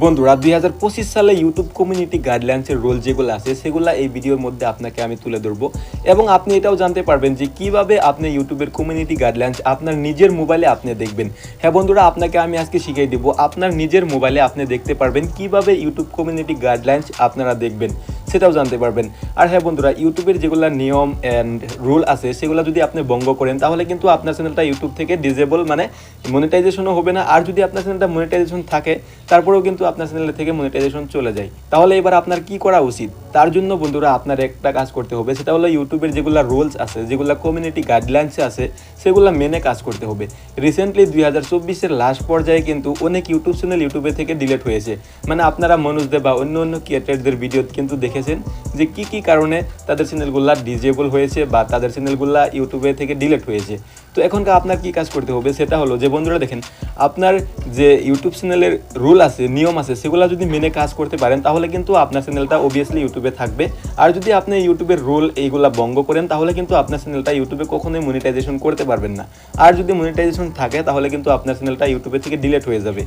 বন্ধুরা 2025 সালে YouTube community গাইডলাইন্সের role যেগুলো আছে সেগুলো এই ভিডিওর মধ্যে আপনাকে আমি তুলে ধরবো এবং আপনি এটাও জানতে পারবেন যে কিভাবে আপনি ইউটিউবের কমিউনিটি গাইডলাইন্স আপনার নিজের মোবাইলে আপনি দেখবেন। হ্যাঁ বন্ধুরা, আপনাকে আমি আজকে শিখিয়ে দেব আপনার নিজের মোবাইলে আপনি দেখতে পারবেন কিভাবে ইউটিউব কমিউনিটি গাইডলাইন্স আপনারা দেখবেন, সেটাও জানতে পারবেন। আর হ্যাঁ বন্ধুরা, ইউটিউবের যেগুলো নিয়ম অ্যান্ড রুল আছে সেগুলো যদি আপনি ভঙ্গ করেন তাহলে কিন্তু আপনার চ্যানেলটা ইউটিউব থেকে ডিসেবল মানে মনিটাইজেশনও হবে না। আর যদি আপনার চ্যানেলটা মনিটাইজেশন থাকে তারপরেও কিন্তু আপনার চ্যানেল থেকে মনিটাইজেশন চলে যায়। তাহলে এবার আপনার কি করা উচিত? তার জন্য বন্ধুরা আপনার একটা কাজ করতে হবে, সেটা হলো ইউটিউবের যেগুলো রুলস আছে, যেগুলো কমিউনিটি গাইডলাইন্সে আছে সেগুলো মেনে কাজ করতে হবে। রিসেন্টলি 2024-এর লাস্ট পর্যায়ে কিন্তু অনেক ইউটিউব চ্যানেল ইউটিউবে থেকে ডিলিট হয়েছে। মানে আপনারা মনোজদের বা অন্য অন্য ক্রিয়েটারদের ভিডিও কিন্তু দেখেছেন যে কি কারণে তাদের চ্যানেলগুলো ডিজেবল হয়েছে বা তাদের চ্যানেলগুলো ইউটিউবে থেকে ডিলিট হয়েছে। তো এখনকার আপনার কি কাজ করতে হবে সেটা হলো যে বন্ধুরা দেখেন, আপনার যে ইউটিউব চ্যানেলের রুল আছে, নিয়ম আছে, সেগুলো যদি মেনে কাজ করতে পারেন তাহলে কিন্তু আপনার চ্যানেলটা অবভিয়াসলি ইউটিউবে থাকবে। আর যদি আপনি ইউটিউবের রুল এইগুলা ভঙ্গ করেন তাহলে কিন্তু আপনার চ্যানেলটা ইউটিউবে কখনোই মনিটাইজেশন করতে পারবেন না। আর যদি মনিটাইজেশন থাকে তাহলে কিন্তু আপনার চ্যানেলটা ইউটিউবে থেকে ডিলিট হয়ে যাবে।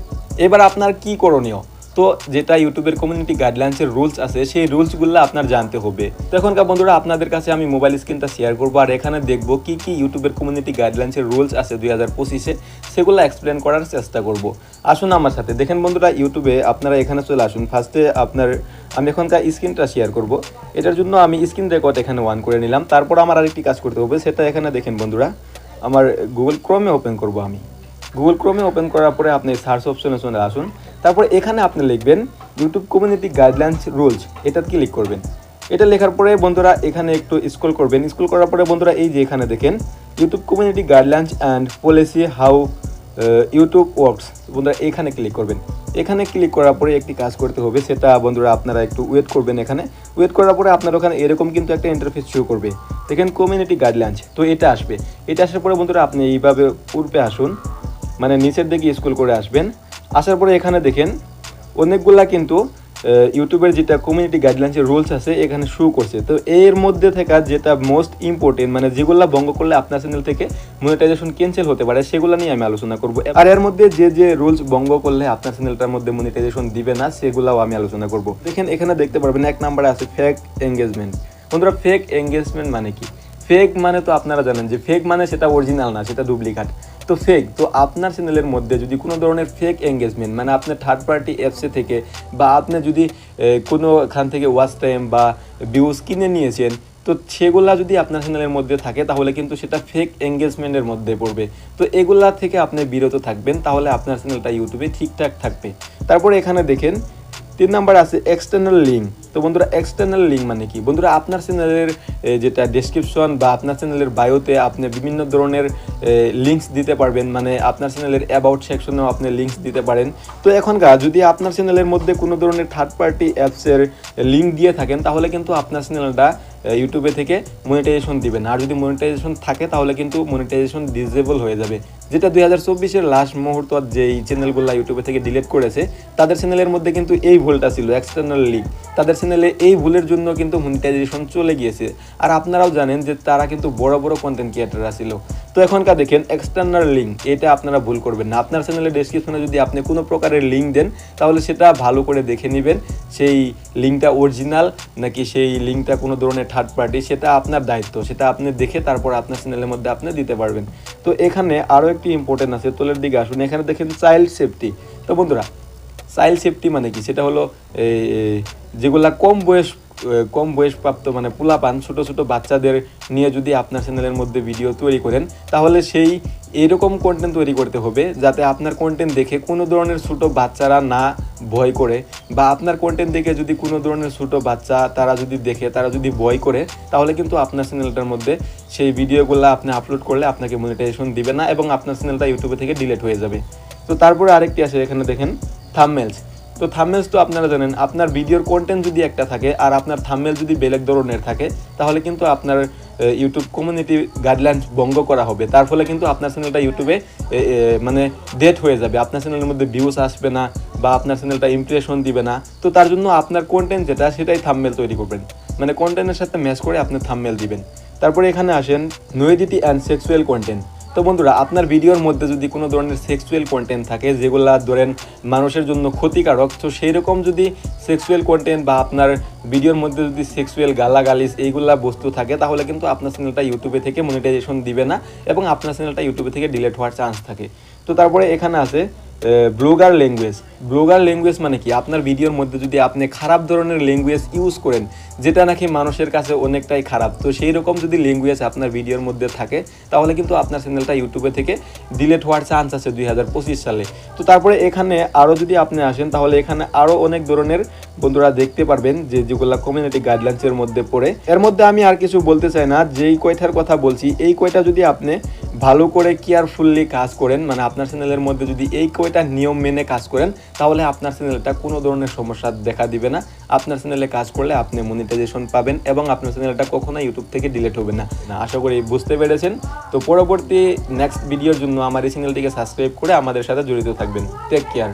এবার আপনার কি করণীয়? তো যেটা ইউটিউবের কমিউনিটি গাইডলাইন্সের রুলস আছে সেই রুলসগুলো আপনার জানতে হবে। তো এখনকার বন্ধুরা আপনাদের কাছে আমি মোবাইল স্ক্রিনটা শেয়ার করবো আর এখানে দেখবো কি ইউটিউবের কমিউনিটি গাইডলাইন্সের রুলস আছে 2025-এ, সেগুলো এক্সপ্লেন করার চেষ্টা করব। আসুন আমার সাথে। দেখেন বন্ধুরা, ইউটিউবে আপনারা এখানে চলে আসুন। ফার্স্টে আমি এখনকার স্ক্রিনটা শেয়ার করব। এটার জন্য আমি স্ক্রিন রেকর্ড এখানে অন করে নিলাম। তারপর আমার আরেকটি কাজ করতে হবে, সেটা এখানে দেখেন বন্ধুরা, আমার গুগল ক্রোমে ওপেন করব। আমি গুগল ক্রোমে ওপেন করার পরে আপনি সার্চ অপশনে চলে আসুন। তারপর এখানে আপনি লিখবেন ইউটিউব কমিউনিটি গাইডলাইন্স রুলস, এটা ক্লিক করবেন। এটা লেখার পরে বন্ধুরা এখানে একটু স্ক্রল করবেন। স্ক্রল করার পরে বন্ধুরা এই যে এখানে দেখেন YouTube community guidelines and policy how YouTube works, বন্ধুরা এখানে ক্লিক করবেন। এখানে ক্লিক করার পরে একটি কাজ করতে হবে, সেটা বন্ধুরা আপনারা একটু ওয়েট করবেন। এখানে ওয়েট করার পরে আপনার ওখানে এরকম কিন্তু একটা ইন্টারফেস শো করবে। দেখেন কমিউনিটি গাইডলাইন্স, তো এটা আসবে। এটা আসার পরে বন্ধুরা আপনি এইভাবে পূর্বে আসুন, মানে নিচের দিকে স্ক্রল করে আসবেন। আসার পরে এখানে দেখেন অনেকগুলা কিন্তু ইউটিউবের যেটা কমিউনিটি গাইডলাইন্সের রুলস আছে এখানে শো করছে। তো এর মধ্যে থেকে যেটা মোস্ট ইম্পর্টেন্ট, মানে যেগুলো ভঙ্গ করলে আপনার চ্যানেল থেকে মনিটাইজেশন ক্যান্সেল হতে পারে, সেগুলো নিয়ে আমি আলোচনা করব। আর এর মধ্যে যে রুলস ভঙ্গ করলে আপনার চ্যানেলটার মধ্যে মনিটাইজেশন দিবে না, সেগুলোও আমি আলোচনা করব। দেখেন এখানে দেখতে পারবেন 1 নম্বরে আছে ফেক এঙ্গেজমেন্ট। বন্ধুরা ফেক এঙ্গেজমেন্ট মানে কি? ফেক মানে তো আপনারা জানেন যে ফেক মানে সেটা অরিজিনাল না, সেটা ডুপ্লিকেট। তো ফেক, তো আপনার চ্যানেলের মধ্যে যদি কোনো ধরনের ফেক এঙ্গেজমেন্ট, মানে আপনার থার্ড পার্টি অ্যাপসে থেকে বা আপনি যদি কোনোখান থেকে ওয়াচ টাইম বা ভিউজ কিনে নিয়েছেন, তো সেগুলা যদি আপনার চ্যানেলের মধ্যে থাকে তাহলে কিন্তু সেটা ফেক এঙ্গেজমেন্টের মধ্যে পড়বে। তো এগুলা থেকে আপনি বিরত থাকবেন, তাহলে আপনার চ্যানেলটা ইউটিউবে ঠিকঠাক থাকবে। তারপরে এখানে দেখেন 3 নাম্বার আছে এক্সটার্নাল লিঙ্ক। তো বন্ধুরা এক্সটার্নাল লিঙ্ক মানে কি? বন্ধুরা আপনার চ্যানেলের যেটা ডেসক্রিপশন বা আপনার চ্যানেলের বায়োতে আপনি বিভিন্ন ধরনের লিঙ্কস দিতে পারবেন, মানে আপনার চ্যানেলের অ্যাবাউট সেকশনেও আপনি লিঙ্কস দিতে পারেন। তো এখনকার যদি আপনার চ্যানেলের মধ্যে কোনো ধরনের থার্ড পার্টি অ্যাপসের লিঙ্ক দিয়ে থাকেন তাহলে কিন্তু আপনার চ্যানেলটা ইউটিউবে থেকে মনিটাইজেশন দিবেন। আর যদি মনিটাইজেশন থাকে তাহলে কিন্তু মনিটাইজেশন ডিসেবল হয়ে যাবে। যেটা 2024-এর লাস্ট মুহূর্ত যেই চ্যানেলগুলো ইউটিউবে থেকে ডিলিট করেছে তাদের চ্যানেলের মধ্যে কিন্তু এই ভুলটা ছিল, এক্সটার্নাল লিঙ্ক। তাদের চ্যানেলে এই ভুলের জন্য কিন্তু মনিটাইজেশন চলে গিয়েছে। আর আপনারাও জানেন যে তারা কিন্তু বড় বড় কন্টেন্ট ক্রিয়েটাররা ছিল। তো এখনকার দেখেন এক্সটার্নাল লিঙ্ক, এটা আপনারা ভুল করবেন না। আপনার চ্যানেলের ডেসক্রিপশনে যদি আপনি কোনো প্রকারের লিঙ্ক দেন তাহলে সেটা ভালো করে দেখে নেবেন সেই লিঙ্কটা অরিজিনাল নাকি সেই লিঙ্কটা কোনো ধরনের থার্ড পার্টি, সেটা আপনার দায়িত্ব। সেটা আপনি দেখে তারপর আপনার চ্যানেলের মধ্যে আপনি দিতে পারবেন। তো এখানে আরও একটি ইম্পর্টেন্ট আছে, তোলের দিকে আসুন। এখানে দেখেন চাইল্ড সেফটি। তো বন্ধুরা চাইল্ড সেফটি মানে কি? সেটা হলো যেগুলা কম বয়সপ্রাপ্ত মানে পোলাপান, ছোটো ছোটো বাচ্চাদের নিয়ে যদি আপনার চ্যানেলের মধ্যে ভিডিও তৈরি করেন তাহলে সেই এরকম কন্টেন্ট তৈরি করতে হবে যাতে আপনার কন্টেন্ট দেখে কোনো ধরনের ছোটো বাচ্চারা না ভয় করে, বা আপনার কন্টেন্ট দেখে যদি কোনো ধরনের ছোটো বাচ্চা তারা যদি দেখে তারা যদি ভয় করে তাহলে কিন্তু আপনার চ্যানেলটার মধ্যে সেই ভিডিওগুলো আপনি আপলোড করলে আপনাকে মনিটাইজেশন দিবে না এবং আপনার চ্যানেলটা ইউটিউবে থেকে ডিলিট হয়ে যাবে। তো তারপরে আরেকটি আছে, এখানে দেখেন থাম্বনেলস। তো থাম্বনেলস তো আপনারা জানেন, আপনার ভিডিওর কন্টেন্ট যদি একটা থাকে আর আপনার থাম্বনেল যদি বেলেগ ধরনের থাকে তাহলে কিন্তু আপনার ইউটিউব কমিউনিটি গাইডলাইন্স ভঙ্গ করা হবে। তার ফলে কিন্তু আপনার চ্যানেলটা ইউটিউবে মানে ডেট হয়ে যাবে, আপনার চ্যানেলের মধ্যে ভিউজ আসবে না বা আপনার চ্যানেলটা ইমপ্রেশন দিবে না। তো তার জন্য আপনার কন্টেন্ট যেটা সেটাই থাম্বনেল তৈরি করবেন, মানে কন্টেন্টের সাথে ম্যাচ করে আপনি থাম্বনেল দিবেন। তারপরে এখানে আসেন নুডিটি অ্যান্ড সেক্সুয়াল কন্টেন্ট। তো বন্ধুরা, আপনার ভিডিওর মধ্যে যদি কোনো ধরনের সেক্সুয়াল কন্টেন্ট থাকে যেগুলা ধরেন মানুষের জন্য ক্ষতিকারক, তো সেই রকম যদি সেক্সুয়াল কন্টেন্ট বা আপনার ভিডিওর মধ্যে যদি সেক্সুয়াল গালাগালিজ এইগুলা বস্তু থাকে, তাহলে কিন্তু আপনার চ্যানেলটা ইউটিউবে থেকে মনিটাইজেশন দিবে না এবং আপনার চ্যানেলটা ইউটিউবে থেকে ডিলিট হওয়ার চান্স থাকে। তো তারপরে এখানে আছে ব্লগার ল্যাঙ্গুয়েজ। ব্লগার ল্যাঙ্গুয়েজ মানে কি, আপনার ভিডিওর মধ্যে যদি আপনি খারাপ ধরনের ল্যাঙ্গুয়েজ ইউজ করেন যেটা নাকি মানুষের কাছে অনেকটাই খারাপ, তো সেই রকম যদি ল্যাঙ্গুয়েজ আপনার ভিডিওর মধ্যে থাকে তাহলে কিন্তু আপনার চ্যানেলটা ইউটিউবে থেকে ডিলিট হওয়ার চান্স আছে 2025 সালে। তো তারপরে এখানে আরও যদি আপনি আসেন তাহলে এখানে আরও অনেক ধরনের বন্ধুরা দেখতে পারবেন যেগুলো কমিউনিটি গাইডলাইন্সের মধ্যে পড়ে। এর মধ্যে আমি আর কিছু বলতে চাই না, যেই কয়টার কথা বলছি এই কয়টা যদি আপনি ভালো করে কেয়ারফুললি কাজ করেন, মানে আপনার চ্যানেলের মধ্যে যদি এই কয়টা নিয়ম মেনে কাজ করেন, তাহলে আপনার চ্যানেলটা কোনো ধরনের সমস্যা দেখা দিবে না। আপনার চ্যানেলে কাজ করলে আপনি মনিটাইজেশন পাবেন এবং আপনার চ্যানেলটা কখনো ইউটিউব থেকে ডিলিট হবে না। আশা করি বুঝতে পেরেছেন। তো পরবর্তী নেক্সট ভিডিওর জন্য আমার এই চ্যানেলটিকে সাবস্ক্রাইব করে আমাদের সাথে জড়িত থাকবেন। Take care.